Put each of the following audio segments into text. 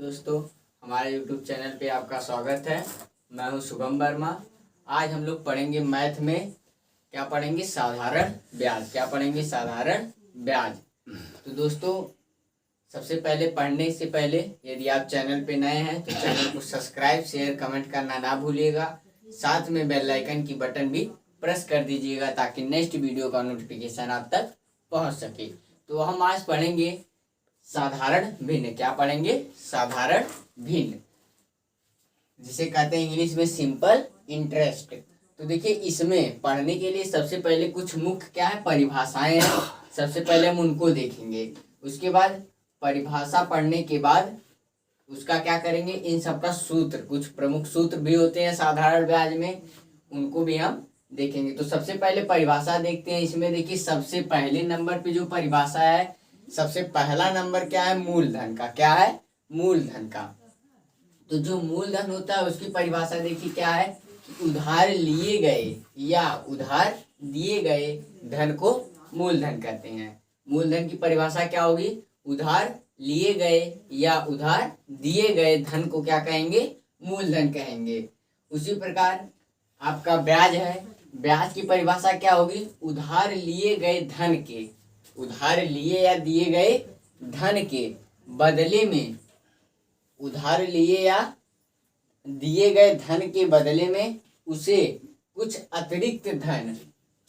दोस्तों, हमारे YouTube channel पे आपका स्वागत है। मैं हूं शुभम वर्मा। आज हम लोग पढ़ेंगे मैथ में क्या पढ़ेंगे, साधारण ब्याज। क्या पढ़ेंगे, साधारण ब्याज। तो दोस्तों, सबसे पहले पढ़ने से पहले यदि आप चैनल पे नए हैं तो चैनल को सब्सक्राइब, शेयर, कमेंट करना ना भूलिएगा। साथ में बेल आइकन की बटन भी प्रेस कर दीजिएगा ताकि नेक्स्ट वीडियो का नोटिफिकेशन आप तक पहुंच सके। तो हम आज पढ़ेंगे साधारण भिन्न। क्या पढ़ेंगे, साधारण भिन्न, जिसे कहते हैं इंग्लिश में सिंपल इंटरेस्ट। तो देखिए, इसमें पढ़ने के लिए सबसे पहले कुछ मुख्य क्या है, परिभाषाएं हैं। सबसे पहले हम उनको देखेंगे। उसके बाद परिभाषा पढ़ने के बाद उसका क्या करेंगे, इन सबका सूत्र, कुछ प्रमुख सूत्र भी होते हैं साधारण ब्याज में, उनको भी हम देखेंगे। तो सबसे पहले परिभाषा देखते हैं। इसमें देखिए, सबसे पहले नंबर पे जो परिभाषा है, सबसे पहला नंबर क्या है, मूलधन का। क्या है, मूलधन का। तो जो मूलधन होता है उसकी परिभाषा देखिए क्या है, उधार लिए गए या उधार दिए गए धन को मूलधन कहते हैं। मूलधन की परिभाषा क्या होगी, उधार लिए गए या उधार दिए गए धन को क्या कहेंगे, मूलधन कहेंगे। उसी प्रकार आपका ब्याज है। ब्याज की परिभाषा क्या होगी, उधार लिए गए धन के, उधार लिए या दिए गए धन के बदले में, उधार लिए या दिए गए धन के बदले में उसे कुछ अतिरिक्त धन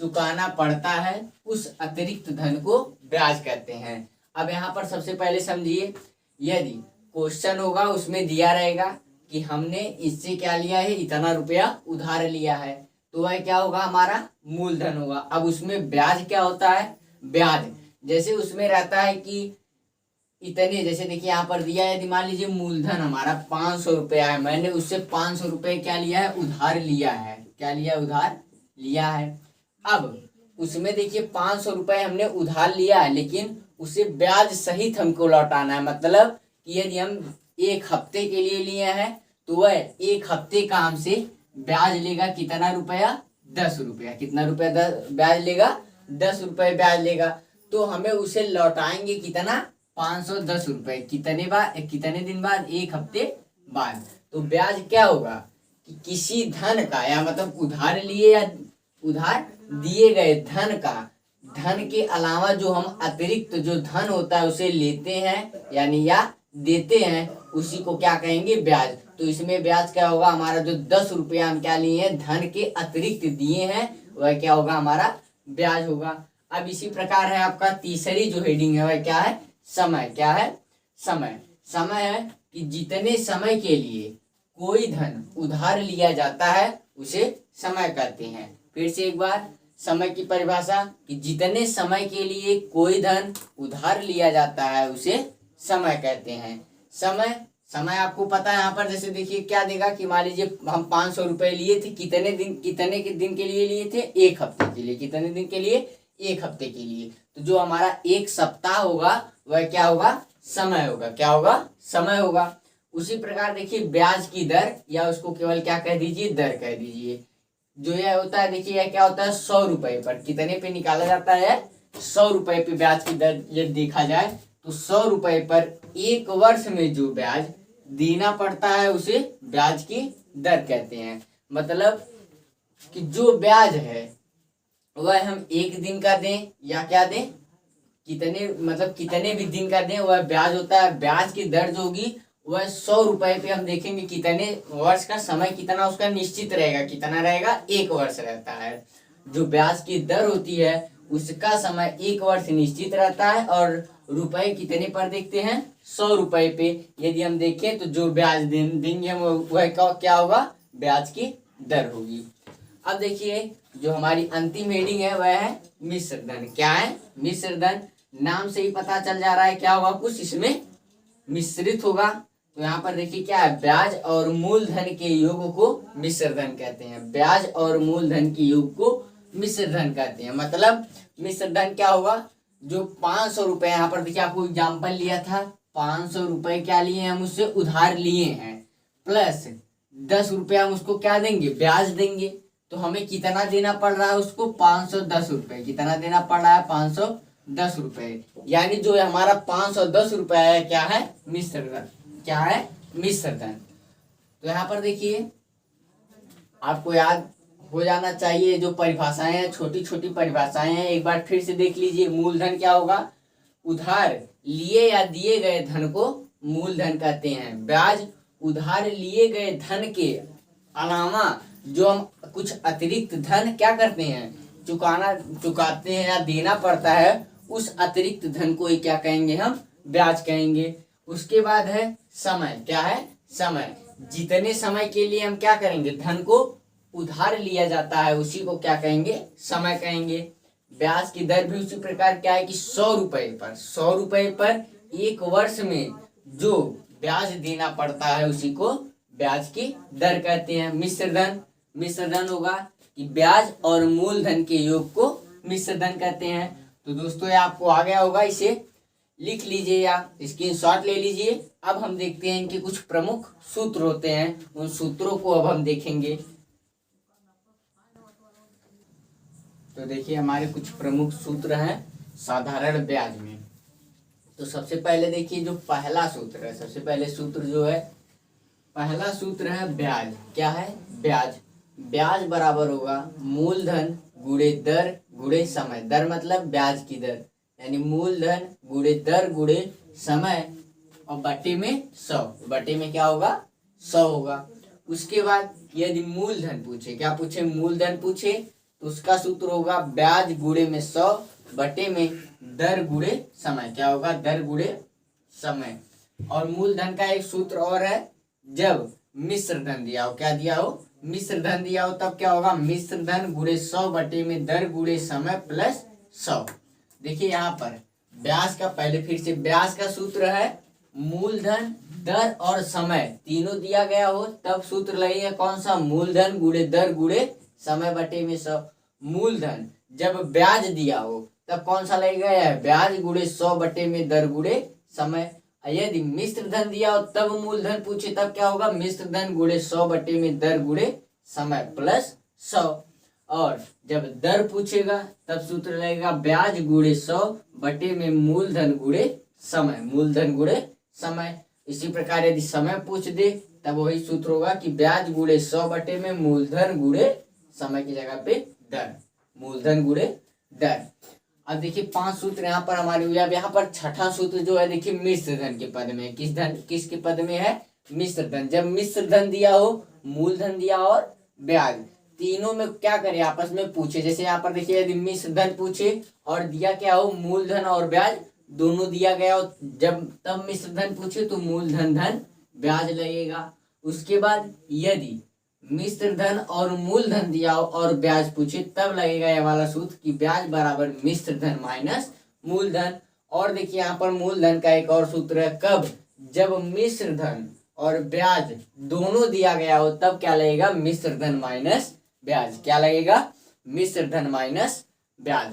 चुकाना पड़ता है, उस अतिरिक्त धन को ब्याज कहते हैं। अब यहाँ पर सबसे पहले समझिए, यदि क्वेश्चन होगा उसमें दिया रहेगा कि हमने इससे क्या लिया है, इतना रुपया उधार लिया है, तो वह क्या होगा, हमारा मूलधन होगा। अब उसमें ब्याज क्या होता है, ब्याज जैसे उसमें रहता है कि इतने, जैसे देखिए यहाँ पर दिया है, यदि मान लीजिए मूलधन हमारा 500 रुपया है, मैंने उससे 500 रुपये क्या लिया है, उधार लिया है। क्या लिया, उधार लिया है। अब उसमें देखिए 500 रुपये हमने उधार लिया है, लेकिन उसे ब्याज सहित हमको लौटाना है। मतलब कि यदि हम एक हफ्ते के लिए लिए हैं तो वह एक हफ्ते का हमसे ब्याज लेगा कितना रुपया, 10 रुपया। कितना रुपया ब्याज लेगा, 10 रुपये ब्याज लेगा। तो हमें उसे लौटाएंगे कितना, 510 रुपये। कितने दिन बाद, एक हफ्ते बाद। तो ब्याज क्या होगा कि किसी धन का, या मतलब उधार लिए या उधार दिए गए धन का, धन के अलावा जो हम अतिरिक्त जो धन होता है उसे लेते हैं यानी या देते हैं, उसी को क्या कहेंगे, ब्याज। तो इसमें ब्याज क्या होगा, हमारा जो 10 रुपया हम क्या लिए हैं, धन के अतिरिक्त दिए हैं, वह क्या होगा, हमारा ब्याज होगा। अब इसी प्रकार है आपका तीसरी जो हेडिंग है वह क्या है, समय। क्या है, समय। समय है कि जितने समय के लिए कोई धन उधार लिया जाता है उसे समय कहते हैं। फिर से एक बार, समय की परिभाषा कि जितने समय के लिए कोई धन उधार लिया जाता है उसे समय कहते हैं। समय, समय आपको पता है। यहाँ पर जैसे देखिए क्या देगा कि मान लीजिए हम 500 रुपये लिए थे, कितने दिन के लिए लिए थे, एक हफ्ते के लिए। कितने दिन के लिए, एक हफ्ते के लिए। तो जो हमारा एक सप्ताह होगा वह क्या होगा, समय होगा। क्या होगा, समय होगा। उसी प्रकार देखिए ब्याज की दर, या उसको केवल क्या कह दीजिए, दर कह दीजिए। जो यह होता है, देखिए यह क्या होता है, 100 रुपये पर कितने पे निकाला जाता है, 100 रुपये पे ब्याज की दर यदि देखा जाए तो 100 रुपये पर एक वर्ष में जो ब्याज देना पड़ता है उसे ब्याज की दर कहते हैं। मतलब कि जो ब्याज है वह हम एक दिन का दें या क्या दें, कितने भी दिन का दें, वह ब्याज होता है। ब्याज की दर जो होगी वह 100 रुपये पे हम देखेंगे कितने वर्ष का, समय कितना उसका निश्चित रहेगा। कितना रहेगा, एक वर्ष रहता है। जो ब्याज की दर होती है उसका समय एक वर्ष निश्चित रहता है, और रुपए कितने पर देखते हैं, 100 रुपये पे। यदि हम देखें तो जो ब्याज देंगे हम वह क्या होगा, ब्याज की दर होगी। अब देखिए जो हमारी अंतिम हेडिंग है वह है मिश्र धन। क्या है, मिश्र धन। नाम से ही पता चल जा रहा है क्या होगा, कुछ इसमें मिश्रित होगा। तो यहाँ पर देखिए क्या है, ब्याज और मूलधन के योग को मिश्र धन कहते हैं। ब्याज और मूलधन के योग को मिश्र धन कहते हैं। मतलब मिश्र धन क्या होगा, जो 500 रुपये, यहाँ पर देखिए आपको एग्जाम्पल लिया था, 500 रुपये क्या लिए हैं, हम उससे उधार लिए हैं, प्लस 10 रुपया हम उसको क्या देंगे, ब्याज देंगे। तो हमें कितना देना पड़ रहा है उसको, 510 रुपये। कितना देना पड़ रहा है, 510 रुपये। यानी जो हमारा 510 रुपया है क्या है, मिश्र धन। क्या है, मिश्र धन। तो यहाँ पर देखिए आपको याद हो जाना चाहिए, जो परिभाषाएं हैं छोटी छोटी परिभाषाएं हैं, एक बार फिर से देख लीजिए। मूलधन क्या होगा, उधार लिए या दिए गए धन को मूलधन कहते हैं। ब्याज उधार लिए गए धन के अलावा जो हम कुछ अतिरिक्त धन क्या करते हैं, चुकाते हैं या देना पड़ता है, उस अतिरिक्त धन को ही क्या कहेंगे, हम ब्याज कहेंगे। उसके बाद है समय, क्या है, समय। जितने समय के लिए हम क्या करेंगे, धन को उधार लिया जाता है उसी को क्या कहेंगे, समय कहेंगे। ब्याज की दर भी उसी प्रकार क्या है कि 100 रुपए पर 1 वर्ष में जो ब्याज देना पड़ता है उसी को ब्याज की दर कहते हैं। मिश्र धन होगा कि ब्याज और मूलधन के योग को मिश्र धन कहते हैं। तो दोस्तों ये आपको आ गया होगा, इसे लिख लीजिए या स्क्रीनशॉट ले लीजिए। अब हम देखते हैं इनके कुछ प्रमुख सूत्र होते हैं, उन सूत्रों को अब हम देखेंगे। तो देखिए हमारे कुछ प्रमुख सूत्र हैं साधारण ब्याज में। तो सबसे पहले देखिए जो पहला सूत्र है, सबसे पहले सूत्र जो है, पहला सूत्र है ब्याज। क्या है, ब्याज। ब्याज बराबर होगा मूलधन गुणे दर गुणे समय। दर मतलब ब्याज की दर, यानी मूलधन गुणे दर गुणे समय और बटे में 100। बटे में क्या होगा, 100 होगा। उसके बाद यदि मूलधन पूछे, क्या पूछे, मूलधन पूछे, तो उसका सूत्र होगा ब्याज गुणे में 100 बटे में दर गुणे समय। क्या होगा, दर गुणे समय। और मूलधन का एक सूत्र और है, जब मिश्र धन दिया हो, क्या दिया हो, मिश्र धन दिया हो, तब क्या होगा, मिश्र धन गुणे 100 बटे में दर गुणे समय प्लस 100। देखिए यहाँ पर ब्याज का, पहले फिर से ब्याज का सूत्र है मूलधन दर और समय तीनों दिया गया हो तब सूत्र लगेगा कौन सा, मूलधन गुणे दर गुणे समय बटे में 100। मूलधन जब ब्याज दिया हो तब कौन सा लगेगा, ब्याज गुणे 100 बटे में दर गुणे समय। यदि मिश्र धन दिया हो तब मूलधन पूछे तब क्या होगा, मिश्र धन गुणे 100 बटे में दर गुणे समय प्लस 100। और जब दर पूछेगा तब सूत्र लगेगा ब्याज गुणे 100 बटे में मूलधन गुणे समय, मूलधन गुणे समय। इसी प्रकार यदि समय पूछ दे तब वही सूत्र होगा कि ब्याज गुणे 100 बटे में मूलधन गुणे समय की जगह पे दर, मूलधन गुणे दर। अब देखिए 5 सूत्र यहाँ पर हमारे हुए। अब यहाँ पर छठा सूत्र जो है देखिए मिश्र धन के पद में, किसके पद में है, मिश्र धन। जब मिश्र धन दिया हो, मूलधन दिया और ब्याज, तीनों में क्या करे, आपस में पूछे। जैसे यहाँ पर देखिए यदि मिश्र धन पूछे और दिया क्या हो, मूलधन और ब्याज दोनों दिया गया हो, जब तब मिश्र धन पूछे तो मूलधन धन ब्याज लगेगा। उसके बाद यदि मिश्र धन और मूलधन दिया हो और ब्याज पूछे तब लगेगा यह वाला सूत्र कि ब्याज बराबर मिश्र धन माइनस मूलधन। और देखिए यहाँ पर मूलधन का एक और सूत्र है, कब, जब मिश्र धन और ब्याज दोनों दिया गया हो तब क्या लगेगा, मिश्र धन माइनस ब्याज। क्या लगेगा, मिश्र धन माइनस ब्याज।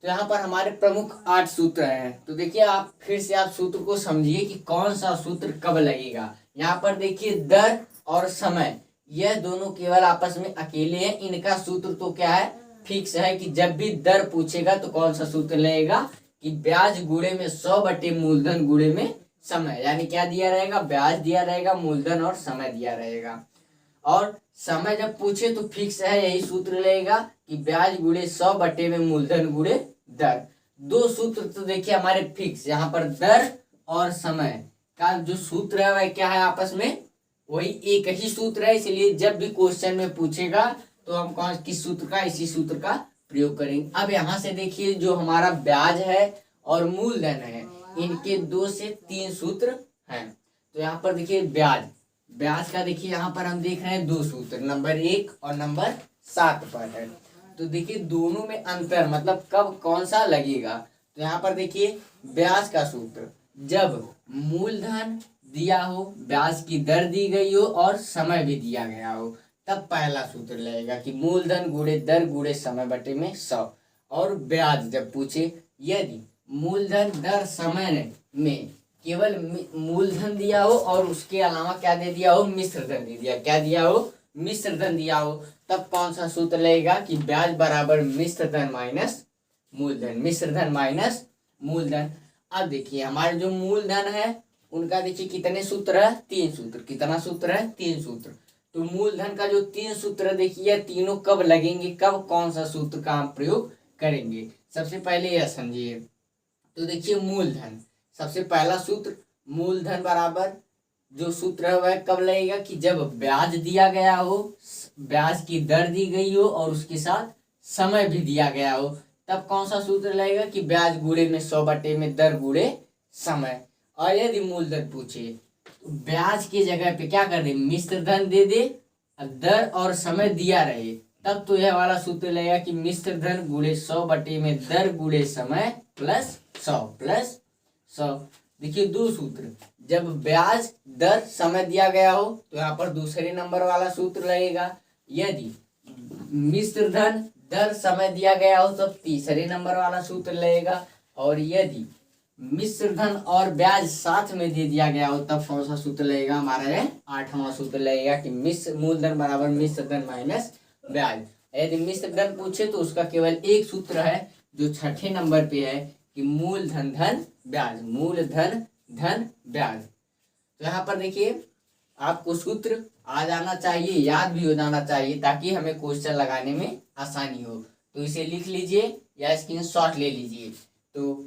तो यहाँ पर हमारे प्रमुख 8 सूत्र हैं। तो देखिए आप फिर से आप सूत्र को समझिए कि कौन सा सूत्र कब लगेगा। यहाँ पर देखिए दर और समय यह दोनों केवल आपस में अकेले हैं, इनका सूत्र तो क्या है, फिक्स है कि जब भी दर पूछेगा तो कौन सा सूत्र लगेगा कि ब्याज गुणे में 100 बटे मूलधन गुणे में समय। यानी क्या दिया रहेगा, ब्याज दिया रहेगा, मूलधन और समय दिया रहेगा। और समय जब पूछे तो फिक्स है, यही सूत्र लगेगा कि ब्याज गुणे 100 बटे में मूलधन गुणे दर। 2 सूत्र तो देखिए हमारे फिक्स, यहाँ पर दर और समय का जो सूत्र है वह क्या है, आपस में वही एक ही सूत्र है। इसलिए जब भी क्वेश्चन में पूछेगा तो हम किस सूत्र का, इसी सूत्र का प्रयोग करेंगे। अब यहाँ से देखिए जो हमारा ब्याज है और मूलधन है, इनके 2 से 3 सूत्र हैं। तो यहाँ पर देखिए ब्याज का देखिए यहाँ पर हम देख रहे हैं 2 सूत्र, नंबर 1 और नंबर 7 पर है। तो देखिए दोनों में अंतर, मतलब कब कौन सा लगेगा। तो यहाँ पर देखिए ब्याज का सूत्र, जब मूलधन दिया हो, ब्याज की दर दी गई हो और समय भी दिया गया हो, तब पहला सूत्र लगेगा कि मूलधन गुणे दर गुणे समय बटे में 100। और ब्याज जब पूछे, यदि मूलधन दर समय में केवल मूलधन दिया हो और उसके अलावा क्या दे दिया हो, मिश्र धन दे दिया, क्या दिया हो, मिश्र धन दिया हो, तब कौन सा सूत्र लगेगा कि ब्याज बराबर मिश्र धन माइनस मूलधन, मिश्र धन माइनस मूलधन। अब देखिए हमारे जो मूलधन है उनका देखिए कितने सूत्र है, 3 सूत्र। कितना सूत्र है, 3 सूत्र। तो मूलधन का जो 3 सूत्र देखिए तीनों कब लगेंगे, कब कौन सा सूत्र का हम प्रयोग करेंगे। सबसे पहले यह समझिए। तो देखिए मूलधन, सबसे पहला सूत्र मूलधन बराबर जो सूत्र है वह कब लगेगा कि जब ब्याज दिया गया हो, ब्याज की दर दी गई हो और उसके साथ समय भी दिया गया हो, तब कौन सा सूत्र लगेगा कि ब्याज गुणे में 100 बटे में दर गुणे समय। और यदि मूलधन पूछे तो ब्याज की जगह पे क्या कर दे, मिश्र धन दे दे, दर और समय दिया रहे, तब तो यह वाला सूत्र लगेगा कि मिश्र धन गुणे 100 बटे में दर गुणे समय प्लस 100। देखिए 2 सूत्र, जब ब्याज दर समय दिया गया हो तो यहाँ पर दूसरे नंबर वाला सूत्र लगेगा। यदि मिश्र धन दर समय दिया गया हो तब तीसरे नंबर वाला सूत्र लगेगा। और यदि मिश्र धन और ब्याज साथ में दे दिया गया हो तब कौन सा सूत्र लगेगा, हमारा है 8वां सूत्र लगेगा कि मिश्र मूलधन बराबर मिश्र धन माइनस ब्याज। यदि मिश्र धन पूछे तो उसका केवल एक सूत्र है जो 6ठे नंबर पे है कि मूलधन धन ब्याज, मूलधन धन ब्याज। तो यहाँ पर देखिए आपको सूत्र आ जाना चाहिए, याद भी हो जाना चाहिए ताकि हमें क्वेश्चन लगाने में आसानी हो। तो इसे लिख लीजिए या स्क्रीनशॉट ले लीजिए। तो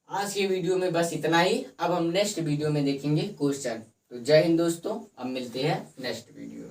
आज के वीडियो में बस इतना ही। अब हम नेक्स्ट वीडियो में देखेंगे क्वेश्चन। तो जय हिंद दोस्तों, अब मिलते हैं नेक्स्ट वीडियो।